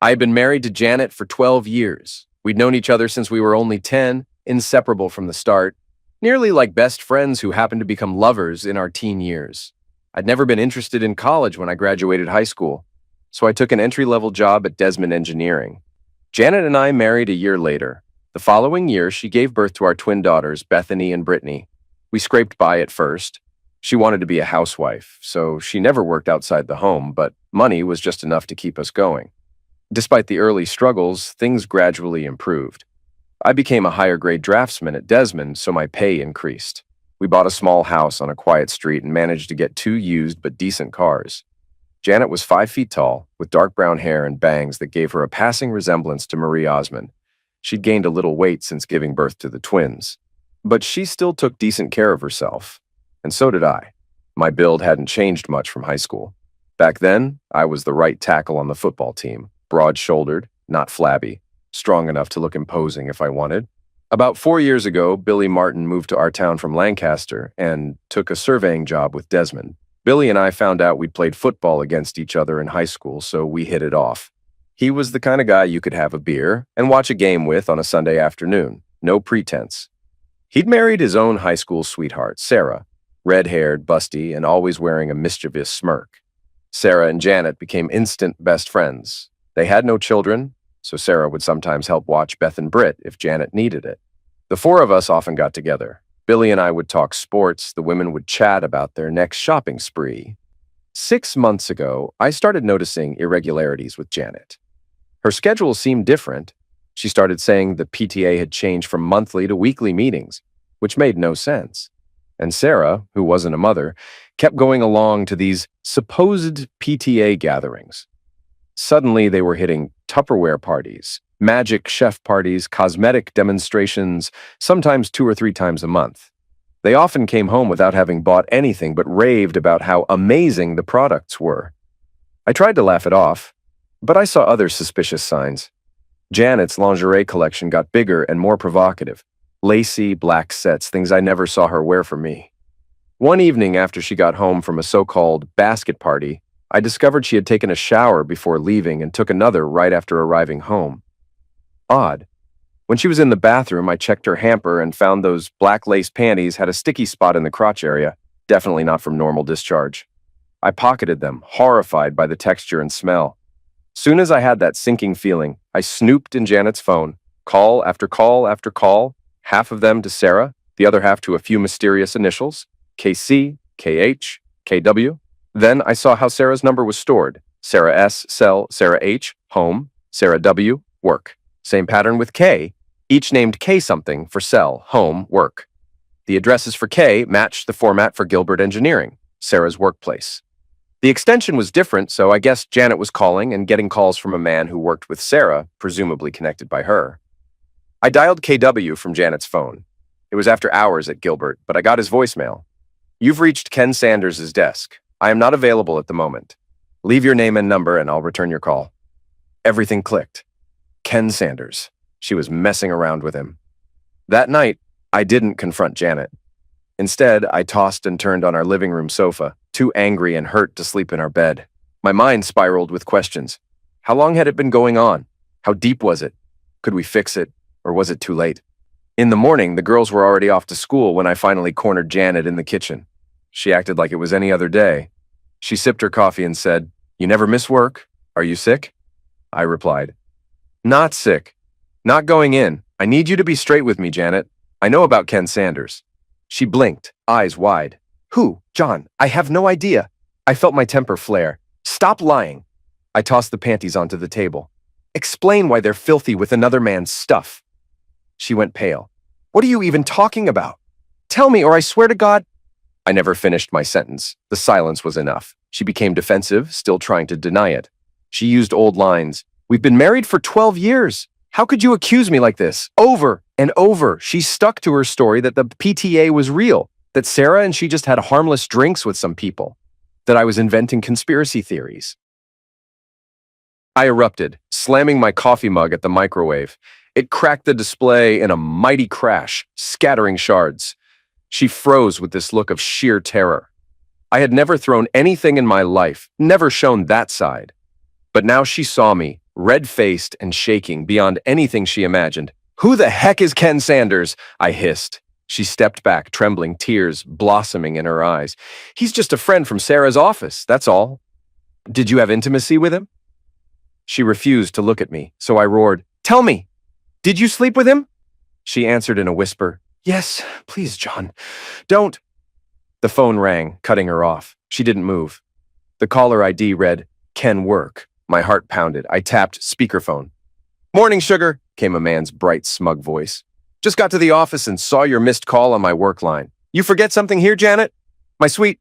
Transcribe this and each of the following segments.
I had been married to Janet for 12 years. We'd known each other since we were only 10, inseparable from the start, nearly like best friends who happened to become lovers in our teen years. I'd never been interested in college when I graduated high school, so I took an entry-level job at Desmond Engineering. Janet and I married a year later. The following year, she gave birth to our twin daughters, Bethany and Brittany. We scraped by at first. She wanted to be a housewife, so she never worked outside the home, but money was just enough to keep us going. Despite the early struggles, things gradually improved. I became a higher-grade draftsman at Desmond, so my pay increased. We bought a small house on a quiet street and managed to get 2 used but decent cars. Janet was 5 feet tall, with dark brown hair and bangs that gave her a passing resemblance to Marie Osmond. She'd gained a little weight since giving birth to the twins. But she still took decent care of herself. And so did I. My build hadn't changed much from high school. Back then, I was the right tackle on the football team, broad-shouldered, not flabby, strong enough to look imposing if I wanted. About 4 years ago, Billy Martin moved to our town from Lancaster and took a surveying job with Desmond. Billy and I found out we'd played football against each other in high school, so we hit it off. He was the kind of guy you could have a beer and watch a game with on a Sunday afternoon. No pretense. He'd married his own high school sweetheart, Sarah, red-haired, busty, and always wearing a mischievous smirk. Sarah and Janet became instant best friends. They had no children, so Sarah would sometimes help watch Beth and Britt if Janet needed it. The 4 of us often got together. Billy and I would talk sports, the women would chat about their next shopping spree. 6 months ago, I started noticing irregularities with Janet. Her schedule seemed different. She started saying the PTA had changed from monthly to weekly meetings, which made no sense. And Sarah, who wasn't a mother, kept going along to these supposed PTA gatherings. Suddenly, they were hitting Tupperware parties, magic chef parties, cosmetic demonstrations, sometimes 2 or 3 times a month. They often came home without having bought anything but raved about how amazing the products were. I tried to laugh it off, but I saw other suspicious signs. Janet's lingerie collection got bigger and more provocative. Lacy, black sets, things I never saw her wear for me. One evening after she got home from a so-called basket party, I discovered she had taken a shower before leaving and took another right after arriving home. Odd. When she was in the bathroom, I checked her hamper and found those black lace panties had a sticky spot in the crotch area, definitely not from normal discharge. I pocketed them, horrified by the texture and smell. Soon as I had that sinking feeling, I snooped in Janet's phone, call after call after call, half of them to Sarah, the other half to a few mysterious initials, KC, KH, KW. Then I saw how Sarah's number was stored. Sarah S, cell, Sarah H, home, Sarah W, work. Same pattern with K, each named K something for cell, home, work. The addresses for K matched the format for Gilbert Engineering, Sarah's workplace. The extension was different, so I guess Janet was calling and getting calls from a man who worked with Sarah, presumably connected by her. I dialed KW from Janet's phone. It was after hours at Gilbert, but I got his voicemail. You've reached Ken Sanders' desk. I am not available at the moment. Leave your name and number and I'll return your call. Everything clicked. Ken Sanders. She was messing around with him. That night, I didn't confront Janet. Instead, I tossed and turned on our living room sofa, too angry and hurt to sleep in our bed. My mind spiraled with questions. How long had it been going on? How deep was it? Could we fix it, or was it too late? In the morning, the girls were already off to school when I finally cornered Janet in the kitchen. She acted like it was any other day. She sipped her coffee and said, "You never miss work? Are you sick?" I replied, "Not sick. Not going in. I need you to be straight with me, Janet. I know about Ken Sanders." She blinked, eyes wide. "Who? John, I have no idea." I felt my temper flare. "Stop lying." I tossed the panties onto the table. "Explain why they're filthy with another man's stuff." She went pale. "What are you even talking about? Tell me, or I swear to God—" I never finished my sentence. The silence was enough. She became defensive, still trying to deny it. She used old lines. "We've been married for 12 years. How could you accuse me like this?" Over and over, she stuck to her story that the PTA was real, that Sarah and she just had harmless drinks with some people, that I was inventing conspiracy theories. I erupted, slamming my coffee mug at the microwave. It cracked the display in a mighty crash, scattering shards. She froze with this look of sheer terror. I had never thrown anything in my life, never shown that side. But now she saw me, red-faced and shaking beyond anything she imagined. "Who the heck is Ken Sanders?" I hissed. She stepped back, trembling, tears blossoming in her eyes. "He's just a friend from Sarah's office, that's all." "Did you have intimacy with him?" She refused to look at me, so I roared, "Tell me, did you sleep with him?" She answered in a whisper, "Yes, please, John. Don't." The phone rang, cutting her off. She didn't move. The caller ID read, "Ken Work." My heart pounded. I tapped speakerphone. "Morning, sugar," came a man's bright, smug voice. "Just got to the office and saw your missed call on my work line. You forget something here, Janet? My sweet—"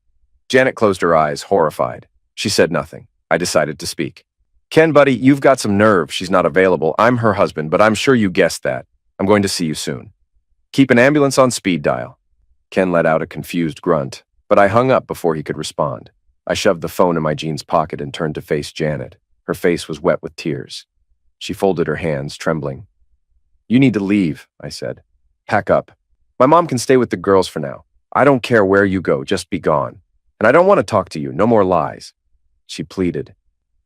Janet closed her eyes, horrified. She said nothing. I decided to speak. "Ken, buddy, you've got some nerve. She's not available. I'm her husband, but I'm sure you guessed that. I'm going to see you soon. Keep an ambulance on speed dial." Ken let out a confused grunt, but I hung up before he could respond. I shoved the phone in my jeans pocket and turned to face Janet. Her face was wet with tears. She folded her hands, trembling. "You need to leave," I said. "Pack up. My mom can stay with the girls for now. I don't care where you go, just be gone. And I don't want to talk to you, no more lies." She pleaded.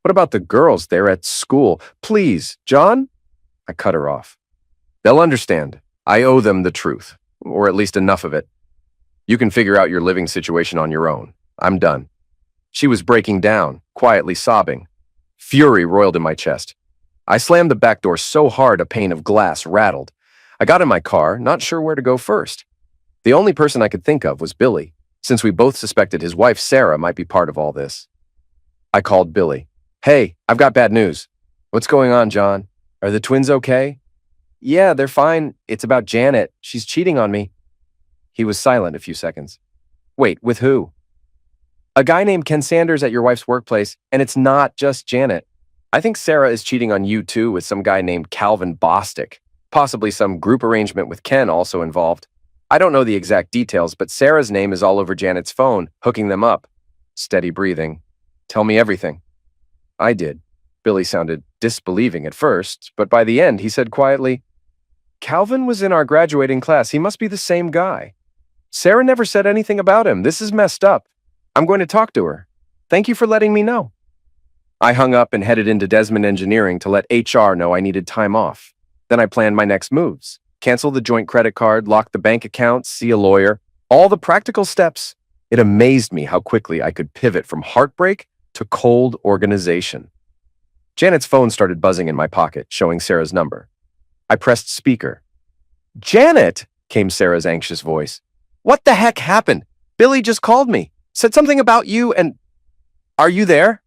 "What about the girls? They're at school. Please, John?" I cut her off. "They'll understand. I owe them the truth, or at least enough of it. You can figure out your living situation on your own. I'm done." She was breaking down, quietly sobbing. Fury roiled in my chest. I slammed the back door so hard a pane of glass rattled. I got in my car, not sure where to go first. The only person I could think of was Billy, since we both suspected his wife Sarah might be part of all this. I called Billy. "Hey, I've got bad news." "What's going on, John? Are the twins okay?" "Yeah, they're fine. It's about Janet. She's cheating on me." He was silent a few seconds. "Wait, with who?" "A guy named Ken Sanders at your wife's workplace, and it's not just Janet. I think Sarah is cheating on you too with some guy named Calvin Bostic. Possibly some group arrangement with Ken also involved. I don't know the exact details, but Sarah's name is all over Janet's phone, hooking them up." Steady breathing. "Tell me everything." I did. Billy sounded disbelieving at first, but by the end he said quietly, "Calvin was in our graduating class. He must be the same guy. Sarah never said anything about him. This is messed up. I'm going to talk to her. Thank you for letting me know." I hung up and headed into Desmond Engineering to let HR know I needed time off. Then I planned my next moves. Cancel the joint credit card, lock the bank account, see a lawyer. All the practical steps. It amazed me how quickly I could pivot from heartbreak to cold organization. Janet's phone started buzzing in my pocket, showing Sarah's number. I pressed speaker. "Janet," came Sarah's anxious voice. "What the heck happened? Billy just called me. Said something about you and... Are you there?"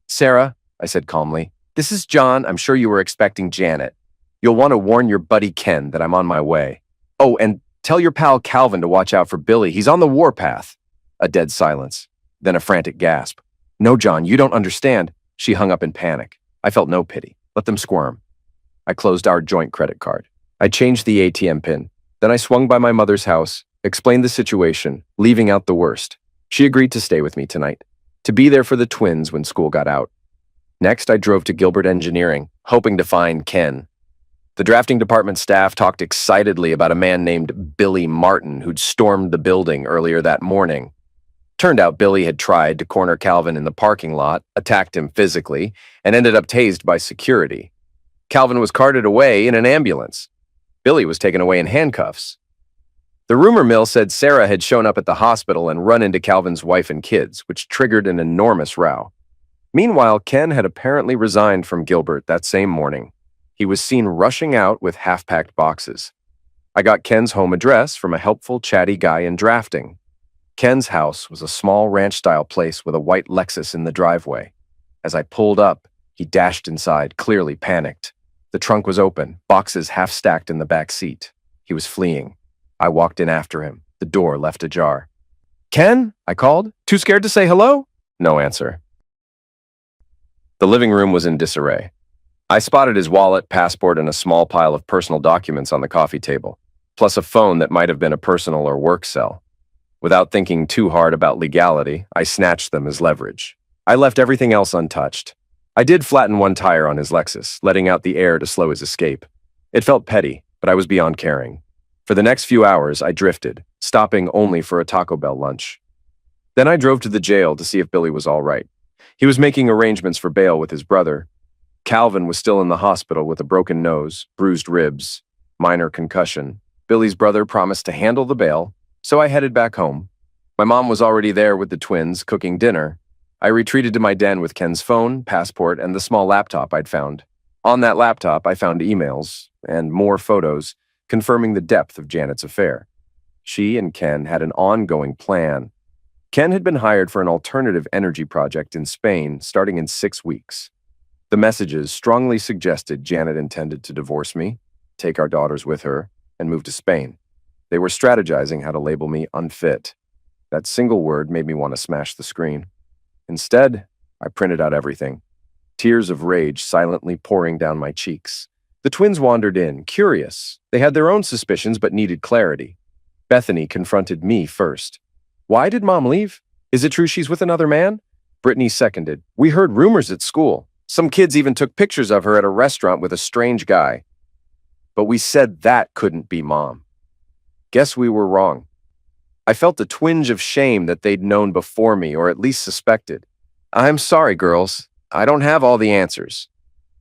"Sarah," I said calmly, "this is John. I'm sure you were expecting Janet. You'll want to warn your buddy Ken that I'm on my way. Oh, and tell your pal Calvin to watch out for Billy. He's on the warpath." A dead silence, then a frantic gasp. "No, John, you don't understand." She hung up in panic. I felt no pity. Let them squirm. I closed our joint credit card. I changed the ATM pin. Then I swung by my mother's house, explained the situation, leaving out the worst. She agreed to stay with me tonight, to be there for the twins when school got out. Next, I drove to Gilbert Engineering, hoping to find Ken. The drafting department staff talked excitedly about a man named Billy Martin who'd stormed the building earlier that morning. Turned out Billy had tried to corner Calvin in the parking lot, attacked him physically, and ended up tased by security. Calvin was carted away in an ambulance. Billy was taken away in handcuffs. The rumor mill said Sarah had shown up at the hospital and run into Calvin's wife and kids, which triggered an enormous row. Meanwhile, Ken had apparently resigned from Gilbert that same morning. He was seen rushing out with half-packed boxes. I got Ken's home address from a helpful, chatty guy in drafting. Ken's house was a small ranch-style place with a white Lexus in the driveway. As I pulled up, he dashed inside, clearly panicked. The trunk was open, boxes half-stacked in the back seat. He was fleeing. I walked in after him, the door left ajar. "Ken?" I called. "Too scared to say hello?" No answer. The living room was in disarray. I spotted his wallet, passport, and a small pile of personal documents on the coffee table, plus a phone that might have been a personal or work cell. Without thinking too hard about legality, I snatched them as leverage. I left everything else untouched. I did flatten one tire on his Lexus, letting out the air to slow his escape. It felt petty, but I was beyond caring. For the next few hours, I drifted, stopping only for a Taco Bell lunch. Then I drove to the jail to see if Billy was all right. He was making arrangements for bail with his brother. Calvin was still in the hospital with a broken nose, bruised ribs, minor concussion. Billy's brother promised to handle the bail, so I headed back home. My mom was already there with the twins, cooking dinner. I retreated to my den with Ken's phone, passport, and the small laptop I'd found. On that laptop, I found emails and more photos confirming the depth of Janet's affair. She and Ken had an ongoing plan. Ken had been hired for an alternative energy project in Spain starting in 6 weeks. The messages strongly suggested Janet intended to divorce me, take our daughters with her, and move to Spain. They were strategizing how to label me unfit. That single word made me want to smash the screen. Instead, I printed out everything, tears of rage silently pouring down my cheeks. The twins wandered in, curious. They had their own suspicions but needed clarity. Bethany confronted me first. Why did Mom leave? Is it true she's with another man? Brittany seconded. We heard rumors at school. Some kids even took pictures of her at a restaurant with a strange guy. But we said that couldn't be Mom. Guess we were wrong. I felt a twinge of shame that they'd known before me, or at least suspected. I'm sorry, girls. I don't have all the answers.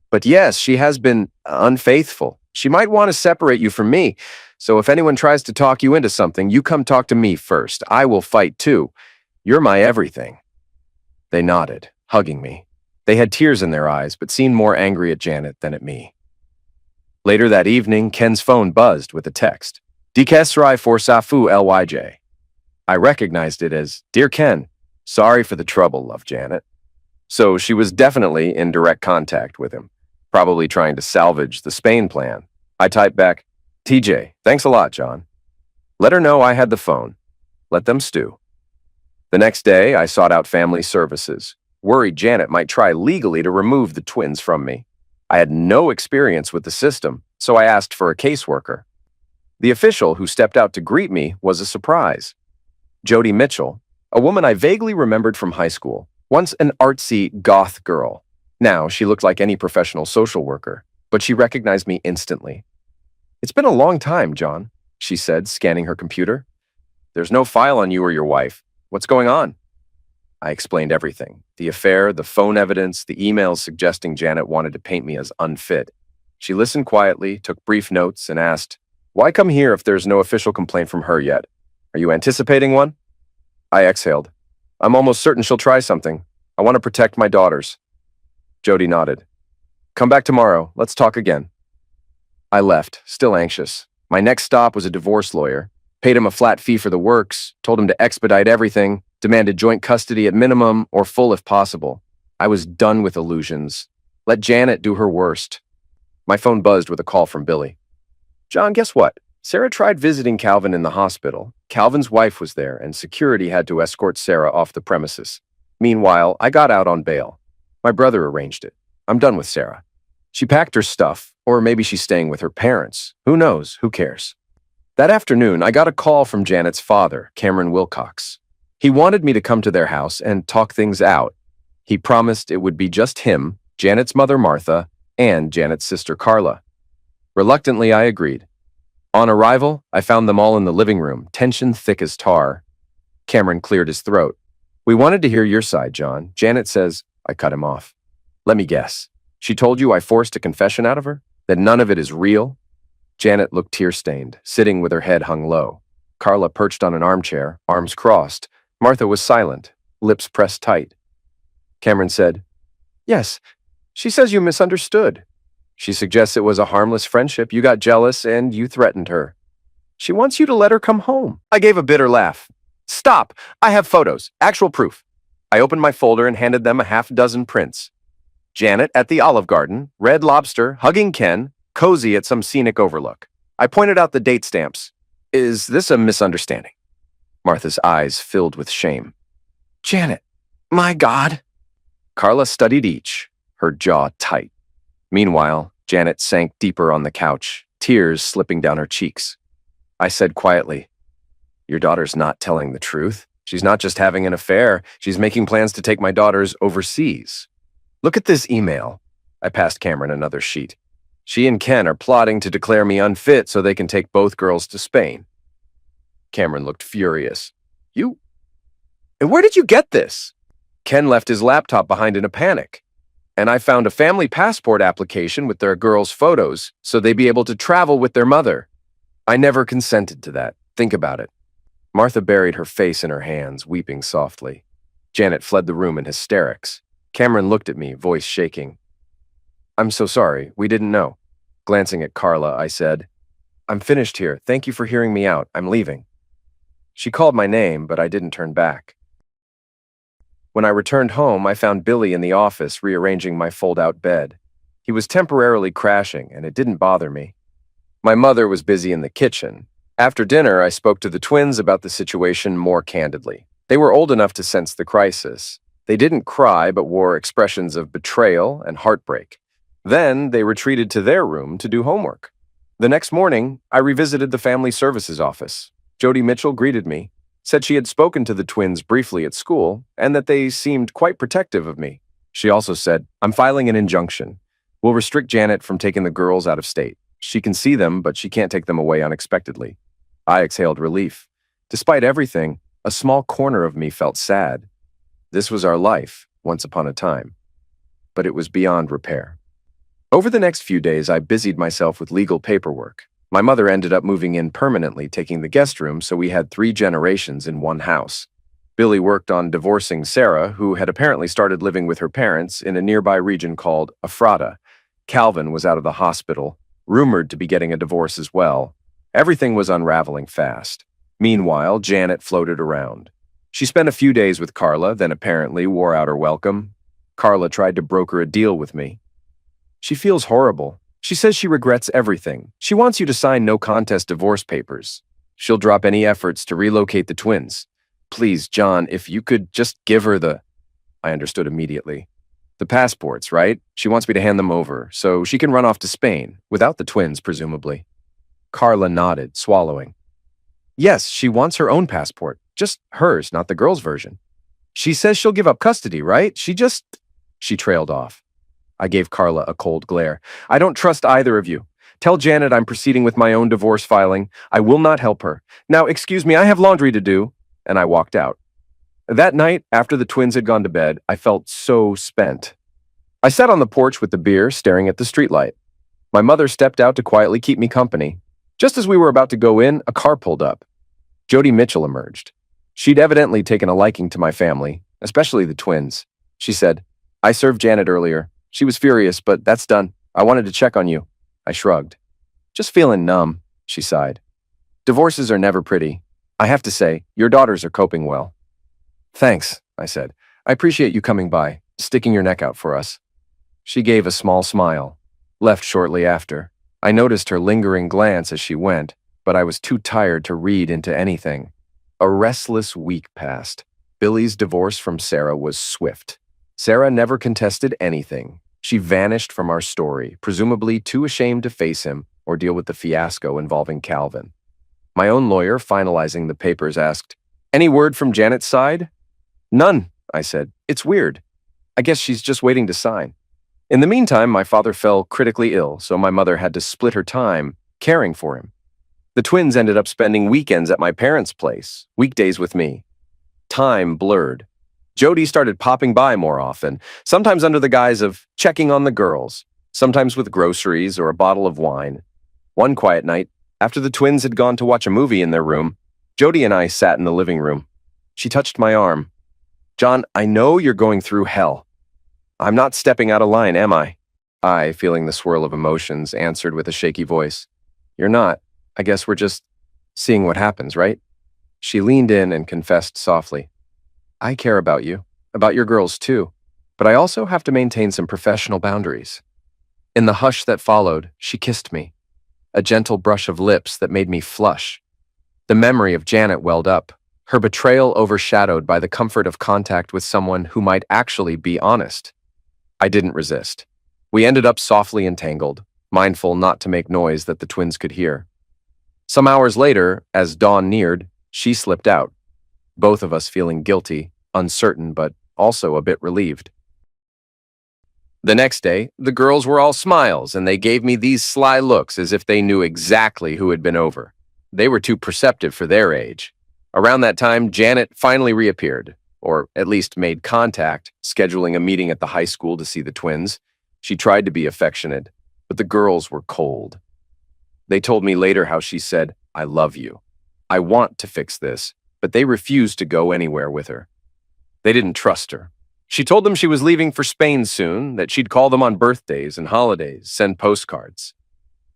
But yes, she has been unfaithful. She might want to separate you from me. So if anyone tries to talk you into something, you come talk to me first. I will fight too. You're my everything. They nodded, hugging me. They had tears in their eyes, but seemed more angry at Janet than at me. Later that evening, Ken's phone buzzed with a text. Dikesrai for Safu LYJ. I recognized it as, Dear Ken, sorry for the trouble, love Janet. So she was definitely in direct contact with him, probably trying to salvage the Spain plan. I typed back, TJ, thanks a lot, John. Let her know I had the phone. Let them stew. The next day, I sought out family services, worried Janet might try legally to remove the twins from me. I had no experience with the system, so I asked for a caseworker. The official who stepped out to greet me was a surprise. Jody Mitchell, a woman I vaguely remembered from high school, once an artsy goth girl. Now she looked like any professional social worker, but she recognized me instantly. It's been a long time, John, she said, scanning her computer. There's no file on you or your wife. What's going on? I explained everything. The affair, the phone evidence, the emails suggesting Janet wanted to paint me as unfit. She listened quietly, took brief notes, and asked, Why come here if there's no official complaint from her yet? Are you anticipating one? I exhaled. I'm almost certain she'll try something. I want to protect my daughters. Jody nodded. Come back tomorrow. Let's talk again. I left, still anxious. My next stop was a divorce lawyer. Paid him a flat fee for the works, told him to expedite everything, demanded joint custody at minimum or full if possible. I was done with illusions. Let Janet do her worst. My phone buzzed with a call from Billy. John, guess what? Sarah tried visiting Calvin in the hospital. Calvin's wife was there, and security had to escort Sarah off the premises. Meanwhile, I got out on bail. My brother arranged it. I'm done with Sarah. She packed her stuff, or maybe she's staying with her parents. Who knows? Who cares? That afternoon, I got a call from Janet's father, Cameron Wilcox. He wanted me to come to their house and talk things out. He promised it would be just him, Janet's mother Martha, and Janet's sister Carla. Reluctantly, I agreed. On arrival, I found them all in the living room, tension thick as tar. Cameron cleared his throat. We wanted to hear your side, John. Janet says, I cut him off. Let me guess. She told you I forced a confession out of her? That none of it is real? Janet looked tear-stained, sitting with her head hung low. Carla perched on an armchair, arms crossed. Martha was silent, lips pressed tight. Cameron said, Yes, she says you misunderstood. She suggests it was a harmless friendship. You got jealous and you threatened her. She wants you to let her come home. I gave a bitter laugh. Stop! I have photos, actual proof. I opened my folder and handed them a half-dozen prints. Janet at the Olive Garden, Red Lobster, hugging Ken, cozy at some scenic overlook. I pointed out the date stamps. Is this a misunderstanding? Martha's eyes filled with shame. Janet, my God. Carla studied each, her jaw tight. Meanwhile, Janet sank deeper on the couch, tears slipping down her cheeks. I said quietly, Your daughter's not telling the truth. She's not just having an affair. She's making plans to take my daughters overseas. Look at this email. I passed Cameron another sheet. She and Ken are plotting to declare me unfit so they can take both girls to Spain. Cameron looked furious. You? And where did you get this? Ken left his laptop behind in a panic. And I found a family passport application with their girls' photos so they'd be able to travel with their mother. I never consented to that. Think about it. Martha buried her face in her hands, weeping softly. Janet fled the room in hysterics. Cameron looked at me, voice shaking. I'm so sorry. We didn't know. Glancing at Carla, I said, I'm finished here. Thank you for hearing me out. I'm leaving. She called my name, but I didn't turn back. When I returned home, I found Billy in the office rearranging my fold-out bed. He was temporarily crashing, and it didn't bother me. My mother was busy in the kitchen. After dinner, I spoke to the twins about the situation more candidly. They were old enough to sense the crisis. They didn't cry, but wore expressions of betrayal and heartbreak. Then they retreated to their room to do homework. The next morning, I revisited the family services office. Jody Mitchell greeted me, said she had spoken to the twins briefly at school, and that they seemed quite protective of me. She also said, I'm filing an injunction. We'll restrict Janet from taking the girls out of state. She can see them, but she can't take them away unexpectedly. I exhaled relief. Despite everything, a small corner of me felt sad. This was our life, once upon a time. But it was beyond repair. Over the next few days, I busied myself with legal paperwork. My mother ended up moving in permanently, taking the guest room, so we had 3 generations in one house. Billy worked on divorcing Sarah, who had apparently started living with her parents in a nearby region called Ephrata. Calvin was out of the hospital, rumored to be getting a divorce as well. Everything was unraveling fast. Meanwhile, Janet floated around. She spent a few days with Carla, then apparently wore out her welcome. Carla tried to broker a deal with me. She feels horrible. She says she regrets everything. She wants you to sign no contest divorce papers. She'll drop any efforts to relocate the twins. Please, John, if you could just give her the... I understood immediately. The passports, right? She wants me to hand them over, so she can run off to Spain, without the twins, presumably. Carla nodded, swallowing. Yes, she wants her own passport. Just hers, not the girl's version. She says she'll give up custody, right? She trailed off. I gave Carla a cold glare. I don't trust either of you. Tell Janet I'm proceeding with my own divorce filing. I will not help her. Now, excuse me, I have laundry to do. And I walked out. That night, after the twins had gone to bed, I felt so spent. I sat on the porch with the beer, staring at the streetlight. My mother stepped out to quietly keep me company. Just as we were about to go in, a car pulled up. Jody Mitchell emerged. She'd evidently taken a liking to my family, especially the twins. She said, I served Janet earlier. She was furious, but that's done. I wanted to check on you. I shrugged. Just feeling numb, she sighed. Divorces are never pretty. I have to say, your daughters are coping well. Thanks, I said. I appreciate you coming by, sticking your neck out for us. She gave a small smile, left shortly after. I noticed her lingering glance as she went, but I was too tired to read into anything. A restless week passed. Billy's divorce from Sarah was swift. Sarah never contested anything. She vanished from our story, presumably too ashamed to face him or deal with the fiasco involving Calvin. My own lawyer, finalizing the papers, asked, Any word from Janet's side? None, I said. It's weird. I guess she's just waiting to sign. In the meantime, my father fell critically ill, so my mother had to split her time caring for him. The twins ended up spending weekends at my parents' place, weekdays with me. Time blurred. Jody started popping by more often, sometimes under the guise of checking on the girls, sometimes with groceries or a bottle of wine. One quiet night, after the twins had gone to watch a movie in their room, Jody and I sat in the living room. She touched my arm. John, I know you're going through hell. I'm not stepping out of line, am I? I, feeling the swirl of emotions, answered with a shaky voice. You're not. I guess we're just seeing what happens, right? She leaned in and confessed softly. I care about you, about your girls too, but I also have to maintain some professional boundaries. In the hush that followed, she kissed me, a gentle brush of lips that made me flush. The memory of Janet welled up, her betrayal overshadowed by the comfort of contact with someone who might actually be honest. I didn't resist. We ended up softly entangled, mindful not to make noise that the twins could hear. Some hours later, as dawn neared, she slipped out, both of us feeling guilty, uncertain, but also a bit relieved. The next day, the girls were all smiles, and they gave me these sly looks as if they knew exactly who had been over. They were too perceptive for their age. Around that time, Janet finally reappeared. or at least made contact, scheduling a meeting at the high school to see the twins. She tried to be affectionate, but the girls were cold. They told me later how she said, "I love you. I want to fix this," but they refused to go anywhere with her. They didn't trust her. She told them she was leaving for Spain soon, that she'd call them on birthdays and holidays, send postcards.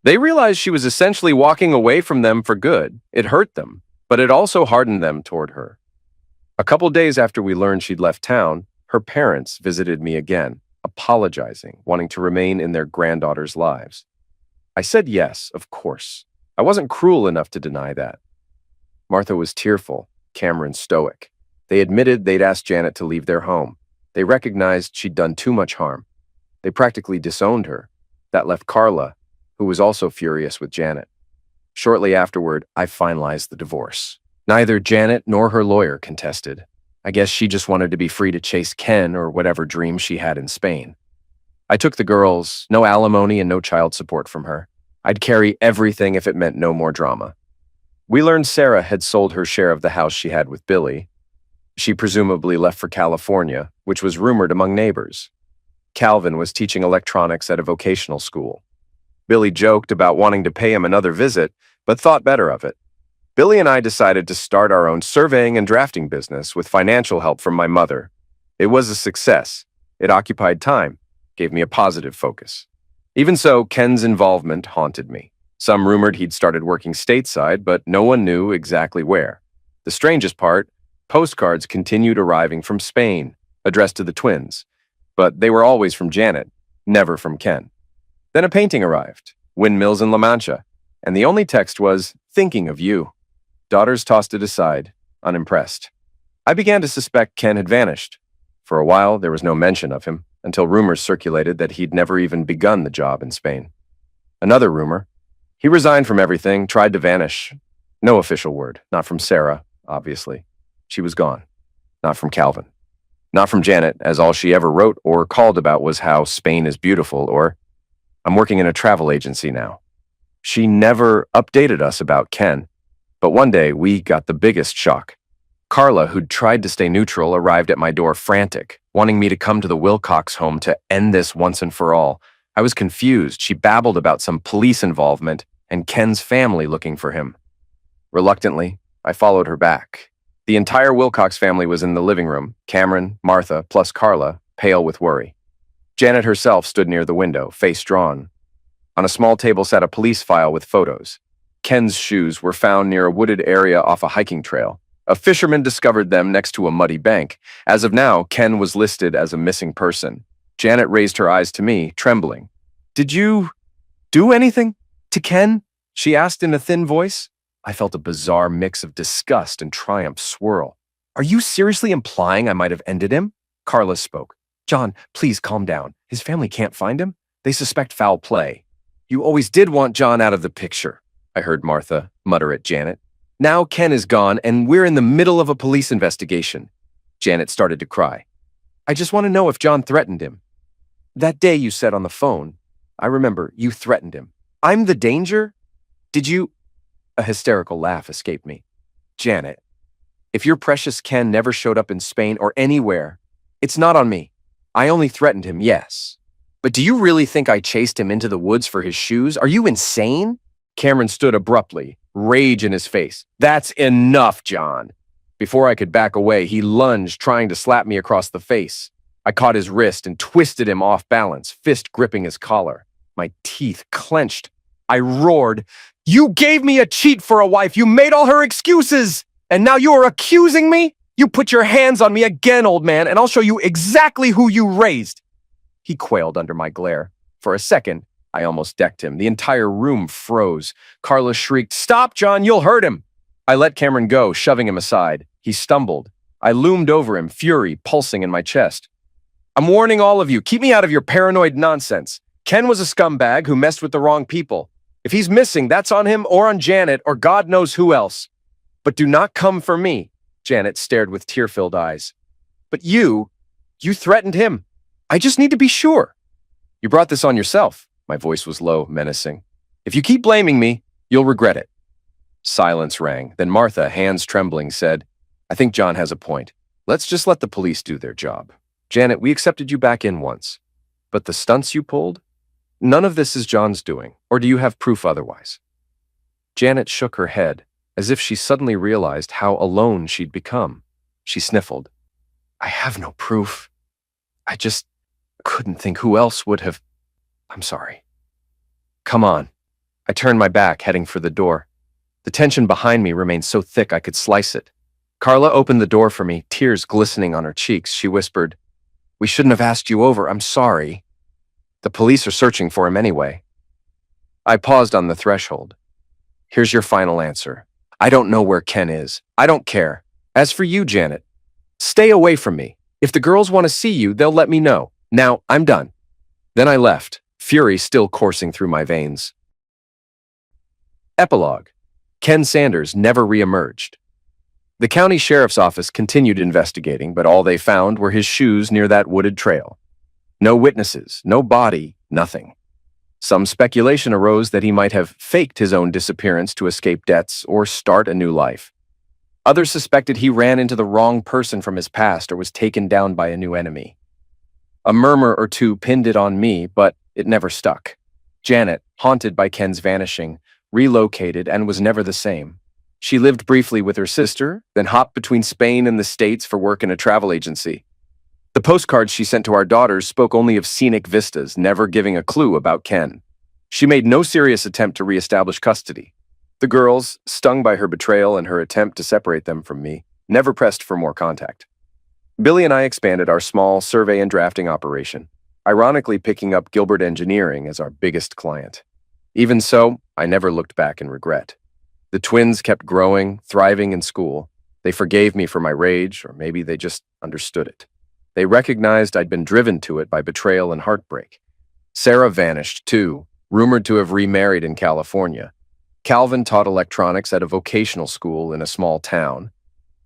They realized she was essentially walking away from them for good. It hurt them, but it also hardened them toward her. A couple days after we learned she'd left town, her parents visited me again, apologizing, wanting to remain in their granddaughter's lives. I said yes, of course. I wasn't cruel enough to deny that. Martha was tearful, Cameron stoic. They admitted they'd asked Janet to leave their home. They recognized she'd done too much harm. They practically disowned her. That left Carla, who was also furious with Janet. Shortly afterward, I finalized the divorce. Neither Janet nor her lawyer contested. I guess she just wanted to be free to chase Ken or whatever dream she had in Spain. I took the girls, no alimony and no child support from her. I'd carry everything if it meant no more drama. We learned Sarah had sold her share of the house she had with Billy. She presumably left for California, which was rumored among neighbors. Calvin was teaching electronics at a vocational school. Billy joked about wanting to pay him another visit, but thought better of it. Billy and I decided to start our own surveying and drafting business with financial help from my mother. It was a success. It occupied time, gave me a positive focus. Even so, Ken's involvement haunted me. Some rumored he'd started working stateside, but no one knew exactly where. The strangest part, postcards continued arriving from Spain, addressed to the twins. But they were always from Janet, never from Ken. Then a painting arrived, Windmills in La Mancha, and the only text was, "Thinking of you." Daughters tossed it aside, unimpressed. I began to suspect Ken had vanished. For a while, there was no mention of him, until rumors circulated that he'd never even begun the job in Spain. Another rumor. He resigned from everything, tried to vanish. No official word, not from Sarah, obviously. She was gone. Not from Calvin. Not from Janet, as all she ever wrote or called about was how Spain is beautiful, or "I'm working in a travel agency now." She never updated us about Ken. But one day, we got the biggest shock. Carla, who'd tried to stay neutral, arrived at my door frantic, wanting me to come to the Wilcox home to end this once and for all. I was confused. She babbled about some police involvement and Ken's family looking for him. Reluctantly, I followed her back. The entire Wilcox family was in the living room, Cameron, Martha, plus Carla, pale with worry. Janet herself stood near the window, face drawn. On a small table sat a police file with photos. Ken's shoes were found near a wooded area off a hiking trail. A fisherman discovered them next to a muddy bank. As of now, Ken was listed as a missing person. Janet raised her eyes to me, trembling. "Did you do anything to Ken?" she asked in a thin voice. I felt a bizarre mix of disgust and triumph swirl. "Are you seriously implying I might have ended him?" Carla spoke. "John, please calm down. His family can't find him. They suspect foul play." "You always did want John out of the picture," I heard Martha mutter at Janet. "Now Ken is gone, and we're in the middle of a police investigation." Janet started to cry. "I just want to know if John threatened him. That day you said on the phone, I remember you threatened him. I'm the danger? Did you—" A hysterical laugh escaped me. "Janet, if your precious Ken never showed up in Spain or anywhere, it's not on me. I only threatened him, yes. But do you really think I chased him into the woods for his shoes? Are you insane?" Cameron stood abruptly, rage in his face. "That's enough, John." Before I could back away, he lunged, trying to slap me across the face. I caught his wrist and twisted him off balance, fist gripping his collar. My teeth clenched. I roared, "You gave me a cheat for a wife! You made all her excuses! And now you are accusing me? You put your hands on me again, old man, and I'll show you exactly who you raised!" He quailed under my glare. For a second, I almost decked him. The entire room froze. Carla shrieked, "Stop, John, you'll hurt him!" I let Cameron go, shoving him aside. He stumbled. I loomed over him, fury pulsing in my chest. "I'm warning all of you, keep me out of your paranoid nonsense. Ken was a scumbag who messed with the wrong people. If he's missing, that's on him or on Janet or God knows who else. But do not come for me." Janet stared with tear-filled eyes. "But you threatened him. I just need to be sure." "You brought this on yourself." My voice was low, menacing. "If you keep blaming me, you'll regret it." Silence rang. Then Martha, hands trembling, said, "I think John has a point. Let's just let the police do their job. Janet, we accepted you back in once. But the stunts you pulled? None of this is John's doing, or do you have proof otherwise? Janet shook her head, as if she suddenly realized how alone she'd become. She sniffled. I have no proof. I just couldn't think who else would have. I'm sorry. Come on. I turned my back, heading for the door. The tension behind me remained so thick I could slice it. Carla opened the door for me, tears glistening on her cheeks. She whispered, We shouldn't have asked you over. I'm sorry. The police are searching for him anyway. I paused on the threshold. Here's your final answer. I don't know where Ken is. I don't care. As for you, Janet, stay away from me. If the girls want to see you, they'll let me know. Now, I'm done. Then I left, fury still coursing through my veins. Epilogue. Ken Sanders never reemerged. The county sheriff's office continued investigating, but all they found were his shoes near that wooded trail. No witnesses, no body, nothing. Some speculation arose that he might have faked his own disappearance to escape debts or start a new life. Others suspected he ran into the wrong person from his past or was taken down by a new enemy. A murmur or two pinned it on me, but it never stuck. Janet, haunted by Ken's vanishing, relocated and was never the same. She lived briefly with her sister, then hopped between Spain and the States for work in a travel agency. The postcards she sent to our daughters spoke only of scenic vistas, never giving a clue about Ken. She made no serious attempt to reestablish custody. The girls, stung by her betrayal and her attempt to separate them from me, never pressed for more contact. Billy and I expanded our small survey and drafting operation, ironically picking up Gilbert Engineering as our biggest client. Even so, I never looked back in regret. The twins kept growing, thriving in school. They forgave me for my rage, or maybe they just understood it. They recognized I'd been driven to it by betrayal and heartbreak. Sarah vanished, too, rumored to have remarried in California. Calvin taught electronics at a vocational school in a small town.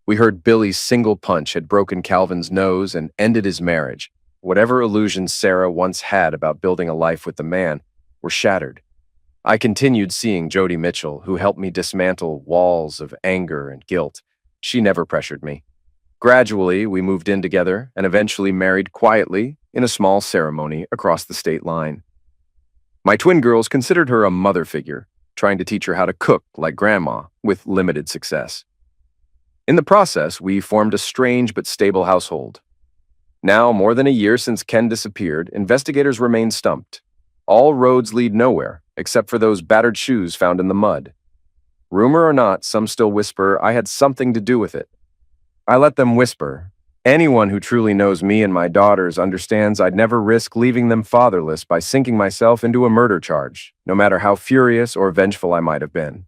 We heard Billy's single punch had broken Calvin's nose and ended his marriage. Whatever illusions Sarah once had about building a life with the man were shattered. I continued seeing Jody Mitchell, who helped me dismantle walls of anger and guilt. She never pressured me. Gradually, we moved in together and eventually married quietly in a small ceremony across the state line. My twin girls considered her a mother figure, trying to teach her how to cook like grandma, with limited success. In the process, we formed a strange but stable household. Now, more than a year since Ken disappeared, investigators remain stumped. All roads lead nowhere, except for those battered shoes found in the mud. Rumor or not, some still whisper I had something to do with it. I let them whisper. Anyone who truly knows me and my daughters understands I'd never risk leaving them fatherless by sinking myself into a murder charge, no matter how furious or vengeful I might have been.